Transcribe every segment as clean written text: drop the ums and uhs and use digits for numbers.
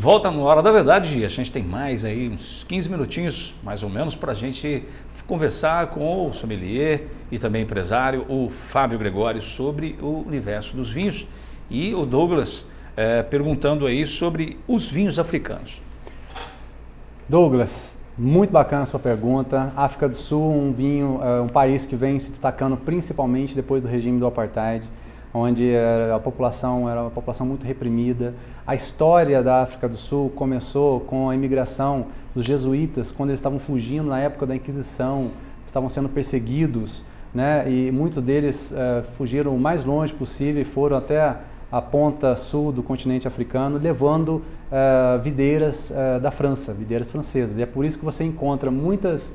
volta no Hora da Verdade. A gente tem mais aí uns 15 minutinhos, mais ou menos, para a gente conversar com o sommelier e também empresário, o Fábio Gregório, sobre o universo dos vinhos. E o Douglas perguntando aí sobre os vinhos africanos. Douglas, muito bacana a sua pergunta. África do Sul, um país que vem se destacando principalmente depois do regime do Apartheid, onde a população era uma população muito reprimida. A história da África do Sul começou com a imigração dos jesuítas, quando eles estavam fugindo na época da Inquisição, estavam sendo perseguidos, né? E muitos deles fugiram o mais longe possível e foram até a ponta sul do continente africano, levando videiras da França, videiras francesas. E é por isso que você encontra muitos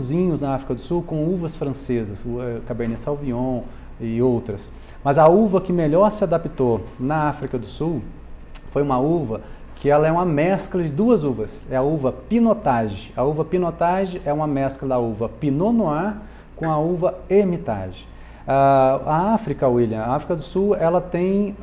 vinhos na África do Sul com uvas francesas, o Cabernet Sauvignon e outras. Mas a uva que melhor se adaptou na África do Sul foi uma uva que ela é uma mescla de duas uvas, é a uva Pinotage. A uva Pinotage é uma mescla da uva Pinot Noir com a uva Hermitage. A África, William, a África do Sul, ela tem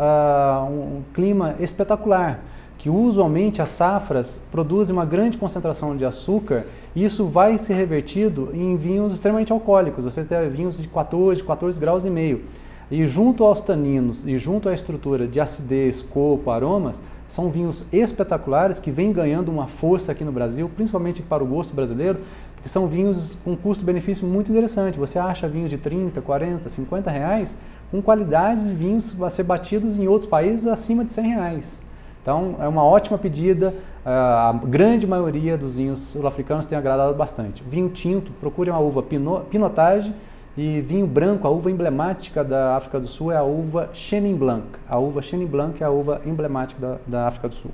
um clima espetacular, que usualmente as safras produzem uma grande concentração de açúcar e isso vai ser revertido em vinhos extremamente alcoólicos. Você tem vinhos de 14 graus e meio. E junto aos taninos e junto à estrutura de acidez, corpo, aromas, são vinhos espetaculares que vêm ganhando uma força aqui no Brasil, principalmente para o gosto brasileiro, que são vinhos com custo-benefício muito interessante. Você acha vinhos de 30, 40, 50 reais com qualidades de vinhos a ser batidos em outros países acima de 100 reais. Então é uma ótima pedida, a grande maioria dos vinhos sul-africanos tem agradado bastante. Vinho tinto, procure uma uva Pinotage, e vinho branco, a uva emblemática da África do Sul é a uva Chenin Blanc. A uva Chenin Blanc é a uva emblemática da África do Sul.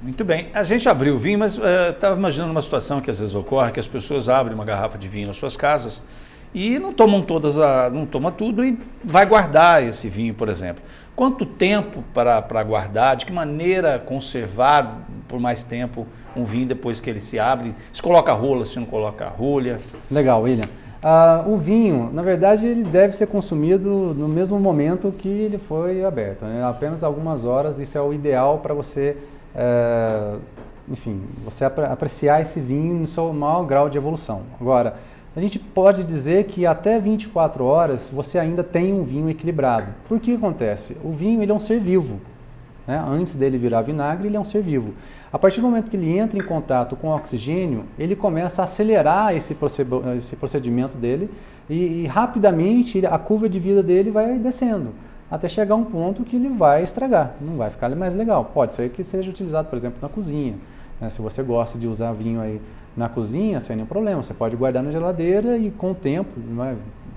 Muito bem. A gente abriu o vinho, mas estava imaginando uma situação que às vezes ocorre, que as pessoas abrem uma garrafa de vinho nas suas casas e não tomam não toma tudo e vai guardar esse vinho, por exemplo. Quanto tempo para guardar? De que maneira conservar por mais tempo um vinho depois que ele se abre? Se coloca rola, se não coloca rolha? Legal, William. O vinho, na verdade, ele deve ser consumido no mesmo momento que ele foi aberto, né? Apenas algumas horas, isso é o ideal para você, enfim, você apreciar esse vinho no seu maior grau de evolução. Agora, a gente pode dizer que até 24 horas você ainda tem um vinho equilibrado. Por que acontece? O vinho ele é um ser vivo, né? Antes dele virar vinagre, ele é um ser vivo. A partir do momento que ele entra em contato com o oxigênio, ele começa a acelerar esse procedimento dele e rapidamente a curva de vida dele vai descendo, até chegar a um ponto que ele vai estragar, não vai ficar mais legal. Pode ser que seja utilizado, por exemplo, na cozinha, né? Se você gosta de usar vinho aí na cozinha, sem nenhum problema, você pode guardar na geladeira e com o tempo,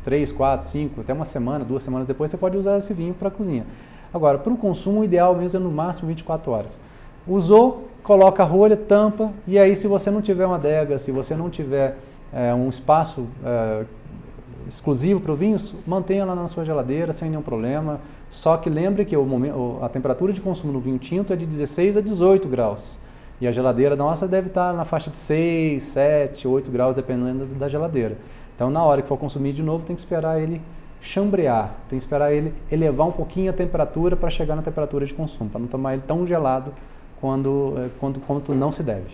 3, 4, 5, até uma semana, 2 semanas depois, você pode usar esse vinho para a cozinha. Agora, para o consumo, o ideal mesmo é no máximo 24 horas. Usou, coloca a rolha, tampa, e aí se você não tiver uma adega, se você não tiver um espaço exclusivo para o vinho, mantenha lá na sua geladeira sem nenhum problema. Só que lembre que a temperatura de consumo no vinho tinto é de 16 a 18 graus. E a geladeira nossa deve estar na faixa de 6, 7, 8 graus, dependendo da geladeira. Então, na hora que for consumir de novo, tem que esperar ele chambrear, tem que esperar ele elevar um pouquinho a temperatura para chegar na temperatura de consumo, para não tomar ele tão gelado quanto não se deve.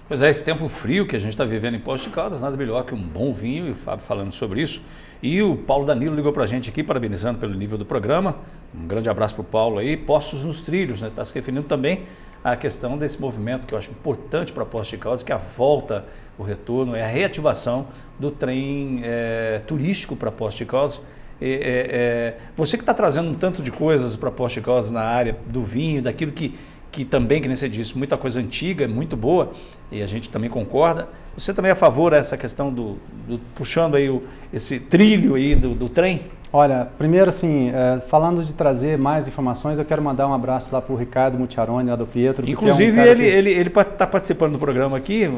Pois é, esse tempo frio que a gente está vivendo em Poços de Caldas, nada melhor que um bom vinho, e o Fábio falando sobre isso. E o Paulo Danilo ligou para a gente aqui, parabenizando pelo nível do programa. Um grande abraço para o Paulo aí. Poços nos Trilhos, né? Está se referindo também à questão desse movimento que eu acho importante para Poços de Caldas, que é a volta, o retorno, é a reativação do trem turístico para Poços de Caldas. Você que está trazendo um tanto de coisas para Poços de Caldas na área do vinho, daquilo que também, que nem você disse, muita coisa antiga, muito boa, e a gente também concorda. Você também é a favor dessa questão puxando aí esse trilho aí do trem? Olha, primeiro assim, falando de trazer mais informações, eu quero mandar um abraço lá para o Ricardo Mucciarone, lá do Pietro. Inclusive, ele está participando do programa aqui,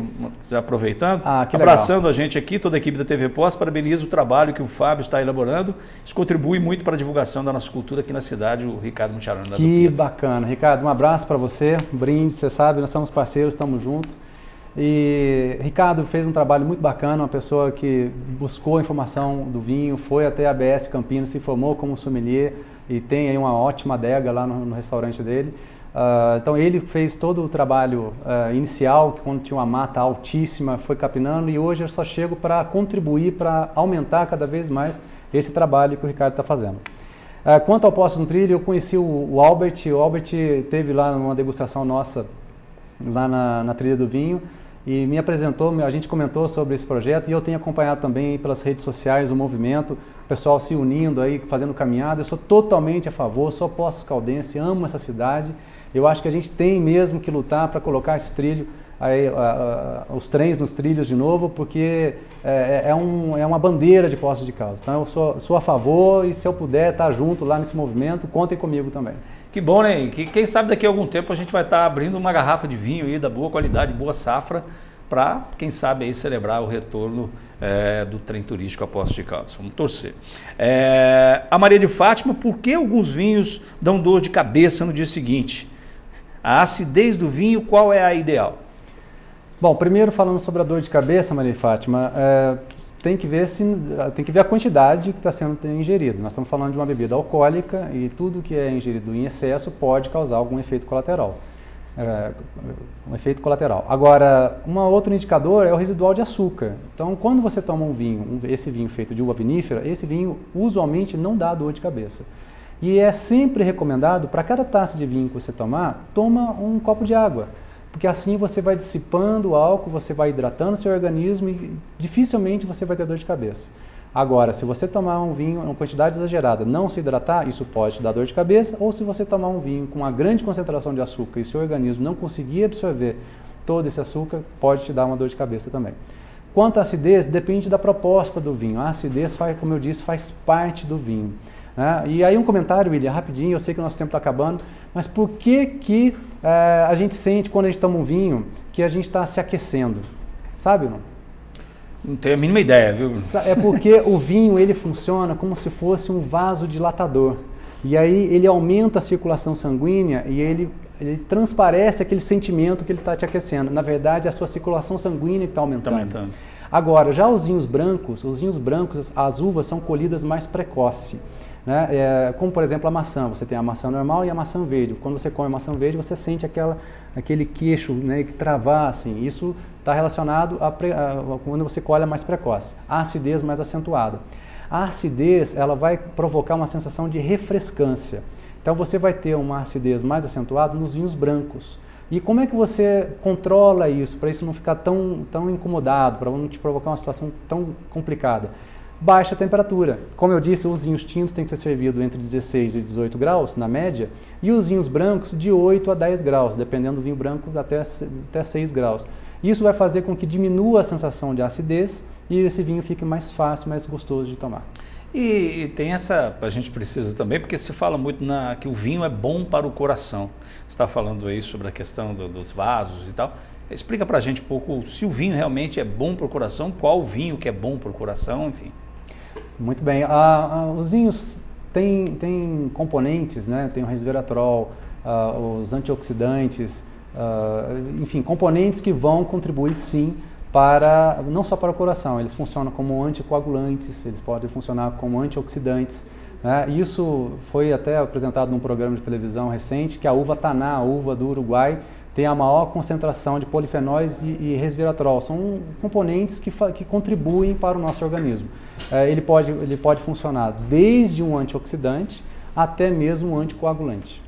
já aproveitando, abraçando a gente aqui, toda a equipe da TV Pós, parabeniza o trabalho que o Fábio está elaborando. Isso contribui muito para a divulgação da nossa cultura aqui na cidade, o Ricardo Mucciarone, lá do Pietro. Que bacana. Ricardo, um abraço para você, um brinde, você sabe, nós somos parceiros, estamos juntos. E Ricardo fez um trabalho muito bacana, uma pessoa que buscou a informação do vinho, foi até a ABS Campinas, se formou como sommelier e tem aí uma ótima adega lá no restaurante dele. Então ele fez todo o trabalho inicial, que quando tinha uma mata altíssima, foi capinando, e hoje eu só chego para contribuir, para aumentar cada vez mais esse trabalho que o Ricardo está fazendo. Quanto ao Poços no Trilho, eu conheci o Albert teve lá numa degustação nossa, lá na Trilha do Vinho, e me apresentou, a gente comentou sobre esse projeto, e eu tenho acompanhado também pelas redes sociais o movimento, o pessoal se unindo aí, fazendo caminhada. Eu sou totalmente a favor, sou Poços Caldense, amo essa cidade. Eu acho que a gente tem mesmo que lutar para colocar esse trilho, os trens nos trilhos de novo, porque é uma bandeira de Poços de Caldas. Então eu sou a favor, e se eu puder estar junto lá nesse movimento, contem comigo também. Que bom, né? Quem sabe daqui a algum tempo a gente vai estar abrindo uma garrafa de vinho aí da boa qualidade, boa safra, para, quem sabe, aí celebrar o retorno do trem turístico a Poços de Caldas. Vamos torcer. A Maria de Fátima, por que alguns vinhos dão dor de cabeça no dia seguinte? A acidez do vinho, qual é a ideal? Bom, primeiro falando sobre a dor de cabeça, Maria de Fátima, tem que ver a quantidade que está sendo ingerido. Nós estamos falando de uma bebida alcoólica, e tudo que é ingerido em excesso pode causar algum efeito colateral. Agora, um outro indicador é o residual de açúcar. Então, quando você toma um vinho, esse vinho feito de uva vinífera, esse vinho usualmente não dá dor de cabeça. E é sempre recomendado, para cada taça de vinho que você tomar, toma um copo de água. Porque assim você vai dissipando o álcool, você vai hidratando o seu organismo, e dificilmente você vai ter dor de cabeça. Agora, se você tomar um vinho em uma quantidade exagerada, não se hidratar, isso pode te dar dor de cabeça. Ou se você tomar um vinho com uma grande concentração de açúcar e seu organismo não conseguir absorver todo esse açúcar, pode te dar uma dor de cabeça também. Quanto à acidez, depende da proposta do vinho. A acidez, como eu disse, faz parte do vinho. E aí um comentário, William, rapidinho, eu sei que o nosso tempo está acabando, mas por que a gente sente, quando a gente toma um vinho, que a gente está se aquecendo? Sabe, não? Não tenho a mínima ideia, viu? É porque o vinho, ele funciona como se fosse um vasodilatador. E aí ele aumenta a circulação sanguínea, e ele transparece aquele sentimento que ele está te aquecendo. Na verdade, é a sua circulação sanguínea que está aumentando. Agora, já os vinhos brancos, as uvas são colhidas mais precoce. Como, por exemplo, a maçã. Você tem a maçã normal e a maçã verde. Quando você come a maçã verde, você sente aquele queixo, que travar, assim. Isso está relacionado a quando você colhe mais precoce. A acidez mais acentuada. A acidez, ela vai provocar uma sensação de refrescância. Então você vai ter uma acidez mais acentuada nos vinhos brancos. E como é que você controla isso, para isso não ficar tão incomodado, para não te provocar uma situação tão complicada? Baixa temperatura. Como eu disse, os vinhos tintos têm que ser servidos entre 16 e 18 graus, na média, e os vinhos brancos de 8 a 10 graus, dependendo do vinho branco, até 6 graus. Isso vai fazer com que diminua a sensação de acidez e esse vinho fique mais fácil, mais gostoso de tomar. E tem essa, a gente precisa também, porque se fala muito que o vinho é bom para o coração. Você está falando aí sobre a questão dos vasos e tal. Explica para a gente um pouco se o vinho realmente é bom para o coração, qual o vinho que é bom para o coração, enfim. Muito bem. Os vinhos têm componentes, tem o resveratrol, os antioxidantes, enfim, componentes que vão contribuir sim não só para o coração, eles funcionam como anticoagulantes, eles podem funcionar como antioxidantes. Isso foi até apresentado num programa de televisão recente, que a uva Taná, a uva do Uruguai, tem a maior concentração de polifenóis e resveratrol. São componentes que contribuem para o nosso organismo. Ele pode funcionar desde um antioxidante até mesmo um anticoagulante.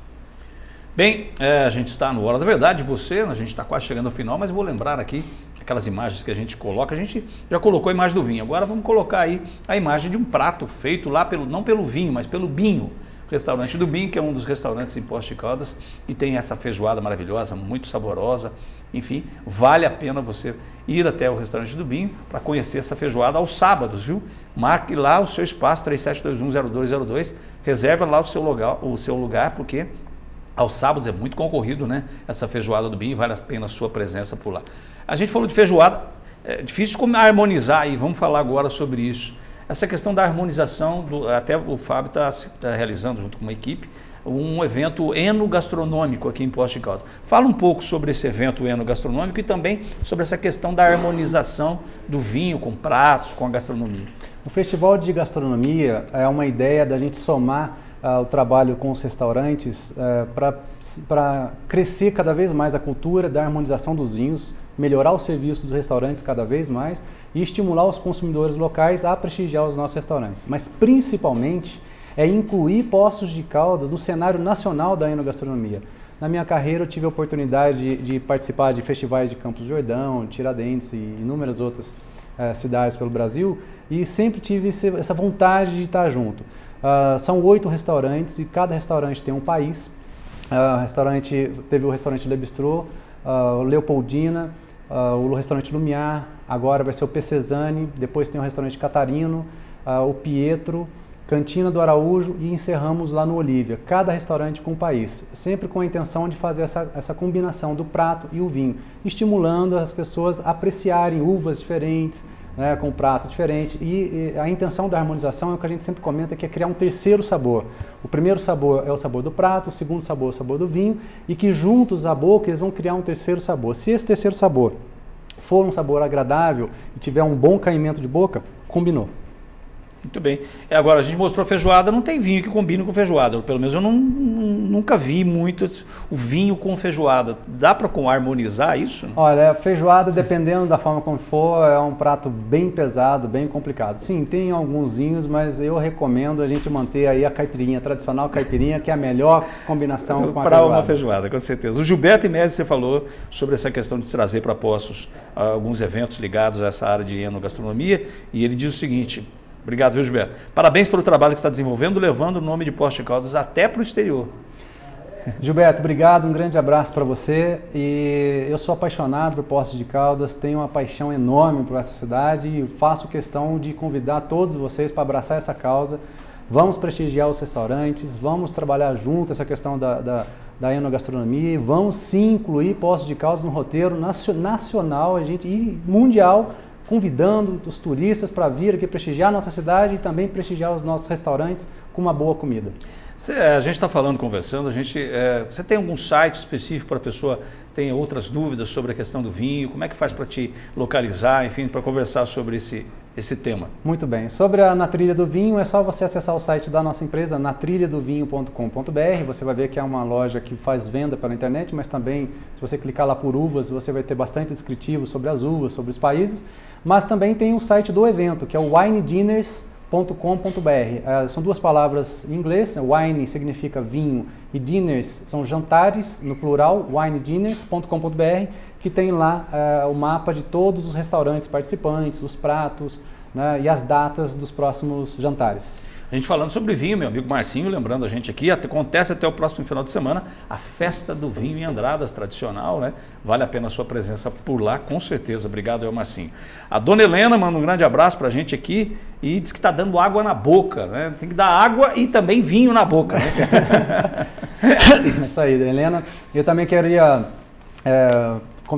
Bem, a gente está no Hora da Verdade, a gente está quase chegando ao final, mas vou lembrar aqui aquelas imagens que a gente coloca. A gente já colocou a imagem do vinho, agora vamos colocar aí a imagem de um prato feito lá, não pelo vinho, mas pelo Binho. Restaurante do Binho, que é um dos restaurantes em Poços de Caldas, e tem essa feijoada maravilhosa, muito saborosa. Enfim, vale a pena você ir até o restaurante do Binho para conhecer essa feijoada aos sábados, viu? Marque lá o seu espaço, 37210202, reserva lá o seu lugar, porque aos sábados é muito concorrido, essa feijoada do Binho, vale a pena a sua presença por lá. A gente falou de feijoada, é difícil como harmonizar, e vamos falar agora sobre isso. Essa questão da harmonização, até o Fábio está realizando junto com uma equipe, um evento enogastronômico aqui em Poços de Caldas. Fala um pouco sobre esse evento enogastronômico e também sobre essa questão da harmonização do vinho com pratos, com a gastronomia. O Festival de Gastronomia é uma ideia da gente somar o trabalho com os restaurantes para crescer cada vez mais a cultura da harmonização dos vinhos, melhorar o serviço dos restaurantes cada vez mais e estimular os consumidores locais a prestigiar os nossos restaurantes. Mas principalmente é incluir Poços de Caldas no cenário nacional da enogastronomia. Na minha carreira eu tive a oportunidade de participar de festivais de Campos do Jordão, Tiradentes e inúmeras outras cidades pelo Brasil e sempre tive essa vontade de estar junto. São 8 restaurantes e cada restaurante tem um país. Teve o restaurante Le Bistrot, o Leopoldina, o restaurante Lumiar, agora vai ser o Pecesani, depois tem o restaurante Catarino, o Pietro, Cantina do Araújo e encerramos lá no Olívia. Cada restaurante com um país, sempre com a intenção de fazer essa combinação do prato e o vinho, estimulando as pessoas a apreciarem uvas diferentes, né, com um prato diferente. E a intenção da harmonização é o que a gente sempre comenta, que é criar um terceiro sabor. O primeiro sabor é o sabor do prato, o segundo sabor é o sabor do vinho, e que juntos à boca eles vão criar um terceiro sabor. Se esse terceiro sabor for um sabor agradável e tiver um bom caimento de boca, combinou. Muito bem. Agora, a gente mostrou a feijoada, não tem vinho que combine com feijoada. Pelo menos eu nunca vi muito o vinho com feijoada. Dá para harmonizar isso? Olha, a feijoada, dependendo da forma como for, é um prato bem pesado, bem complicado. Sim, tem alguns vinhos, mas eu recomendo a gente manter aí a caipirinha, a tradicional caipirinha, que é a melhor combinação com a feijoada. Para uma feijoada, com certeza. O Gilberto Imese, você falou sobre essa questão de trazer para Poços alguns eventos ligados a essa área de enogastronomia, e ele diz o seguinte... Obrigado, viu, Gilberto? Parabéns pelo trabalho que você está desenvolvendo, levando o nome de Poços de Caldas até para o exterior. Gilberto, obrigado, um grande abraço para você. E eu sou apaixonado por Poços de Caldas, tenho uma paixão enorme por essa cidade e faço questão de convidar todos vocês para abraçar essa causa. Vamos prestigiar os restaurantes, vamos trabalhar junto essa questão da enogastronomia, vamos sim incluir Poços de Caldas no roteiro nacional e mundial, convidando os turistas para vir aqui prestigiar a nossa cidade e também prestigiar os nossos restaurantes com uma boa comida. A gente está falando, conversando, você tem algum site específico para a pessoa ter outras dúvidas sobre a questão do vinho? Como é que faz para te localizar, enfim, para conversar sobre esse tema? Muito bem. Sobre a Na Trilha do Vinho, é só você acessar o site da nossa empresa, natrilhadovinho.com.br. Você vai ver que é uma loja que faz venda pela internet, mas também, se você clicar lá por uvas, você vai ter bastante descritivo sobre as uvas, sobre os países. Mas também tem o site do evento, que é o winedinners.com.br. São duas palavras em inglês, wine significa vinho e dinners são jantares, no plural, winedinners.com.br, que tem lá o mapa de todos os restaurantes participantes, os pratos, né, e as datas dos próximos jantares. A gente falando sobre vinho, meu amigo Marcinho, lembrando a gente aqui, acontece até o próximo final de semana a Festa do Vinho em Andradas, tradicional, né? Vale a pena a sua presença por lá, com certeza. Obrigado, Marcinho. A dona Helena manda um grande abraço pra gente aqui e diz que está dando água na boca, né? Tem que dar água e também vinho na boca, né? É isso aí, Helena. Eu também queria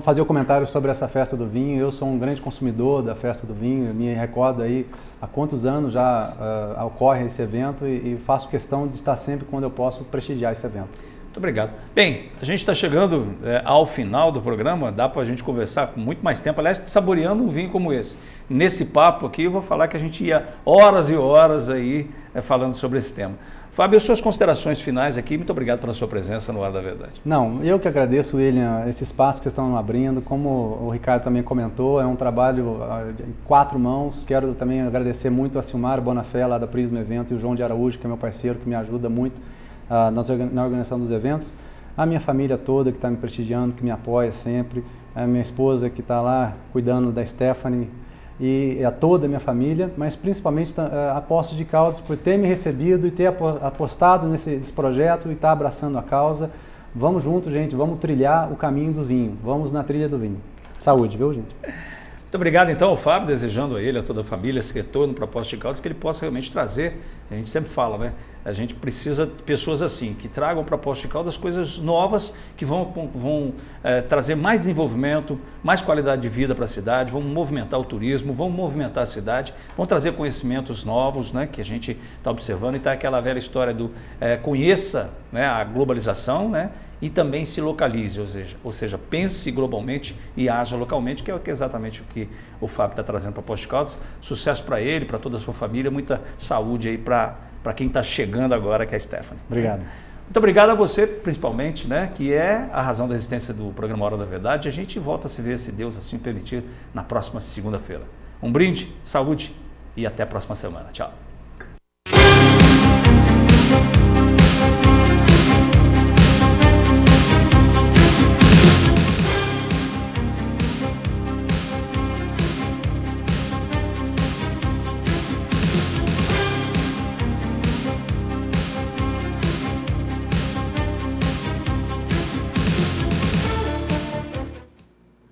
fazer o comentário sobre essa Festa do Vinho. Eu sou um grande consumidor da Festa do Vinho, eu me recordo aí há quantos anos já ocorre esse evento e faço questão de estar sempre quando eu posso prestigiar esse evento. Muito obrigado. Bem, a gente está chegando ao final do programa, dá para a gente conversar com muito mais tempo, aliás, saboreando um vinho como esse. Nesse papo aqui eu vou falar que a gente ia horas e horas aí falando sobre esse tema. Fábio, suas considerações finais aqui, muito obrigado pela sua presença no Ar da Verdade. Não, eu que agradeço, William, esse espaço que vocês estão abrindo, como o Ricardo também comentou, é um trabalho em 4 mãos. Quero também agradecer muito a Silmar Bonafé, lá da Prisma Evento, e o João de Araújo, que é meu parceiro, que me ajuda muito na organização dos eventos, a minha família toda que está me prestigiando, que me apoia sempre, a minha esposa que está lá cuidando da Stephanie, e a toda a minha família, mas principalmente a Poços de Caldas por ter me recebido e ter apostado nesse projeto e estar abraçando a causa. Vamos junto, gente, vamos trilhar o caminho do vinho, vamos na trilha do vinho. Saúde, viu, gente? Muito obrigado então ao Fábio, desejando a ele, a toda a família, esse retorno para Poços de Caldas, que ele possa realmente trazer, a gente sempre fala, né? A gente precisa de pessoas assim, que tragam para Poços de Caldas coisas novas, que vão trazer mais desenvolvimento, mais qualidade de vida para a cidade, vão movimentar o turismo, vão movimentar a cidade, vão trazer conhecimentos novos, né? Que a gente está observando, e está aquela velha história do conheça, né, a globalização, né? E também se localize, ou seja, pense globalmente e haja localmente, que é exatamente o que o Fábio está trazendo para Poços de Caldas. Sucesso para ele, para toda a sua família, muita saúde aí para para quem está chegando agora, que é a Stephanie. Obrigado. Muito obrigado a você, principalmente, né, que é a razão da existência do programa Hora da Verdade. A gente volta a se ver, se Deus assim permitir, na próxima segunda-feira. Um brinde, saúde e até a próxima semana. Tchau.